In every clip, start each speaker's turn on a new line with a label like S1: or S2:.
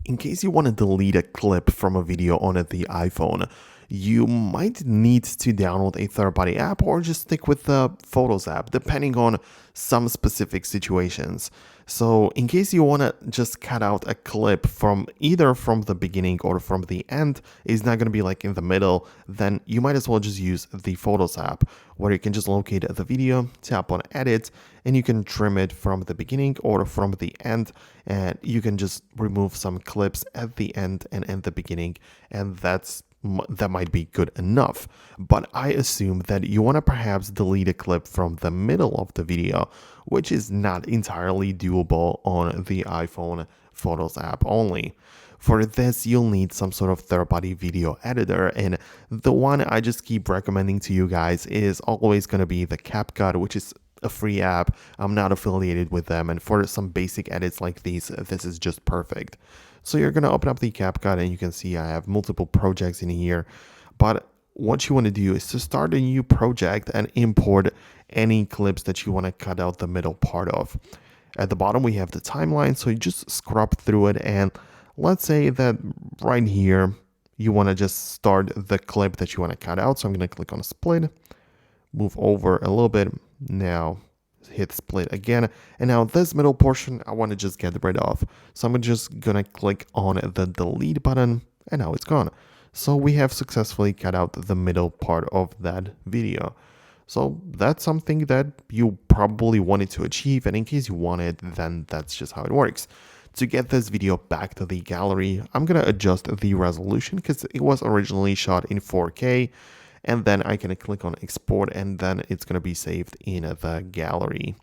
S1: In case you want to delete a clip from a video on the iPhone, you might need to download a third-party app or just stick with the Photos app, depending on some specific situations. So in case you want to just cut out a clip from either from the beginning or from the end, it's not going to be like in the middle, then you might as well just use the Photos app, where you can just locate the video, tap on edit, and you can trim it from the beginning or from the end, and you can just remove some clips at the end and at the beginning, and that might be good enough. But I assume that you want to perhaps delete a clip from the middle of the video, which is not entirely doable on the iPhone Photos app only. For this, you'll need some sort of third-party video editor, and the one I just keep recommending to you guys is always going to be the CapCut, which is a free app. I'm not affiliated with them, and for some basic edits like these, this is just perfect. So you're going to open up the CapCut, and you can see I have multiple projects in here, but what you want to do is to start a new project and import any clips that you want to cut out the middle part of. At the bottom, we have the timeline, so you just scrub through it, and let's say that right here, you want to just start the clip that you want to cut out. So I'm going to click on split, move over a little bit. Now hit split again. And now this middle portion, I want to just get rid of. So I'm just going to click on the delete button, and now it's gone. So we have successfully cut out the middle part of that video. So that's something that you probably wanted to achieve, and in case you want it, then that's just how it works. To get this video back to the gallery, I'm going to adjust the resolution because it was originally shot in 4K, and then I can click on export, and then it's going to be saved in the gallery.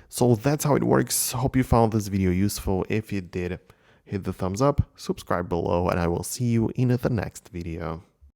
S1: So that's how it works. Hope you found this video useful. If you did, hit the thumbs up, subscribe below, and I will see you in the next video.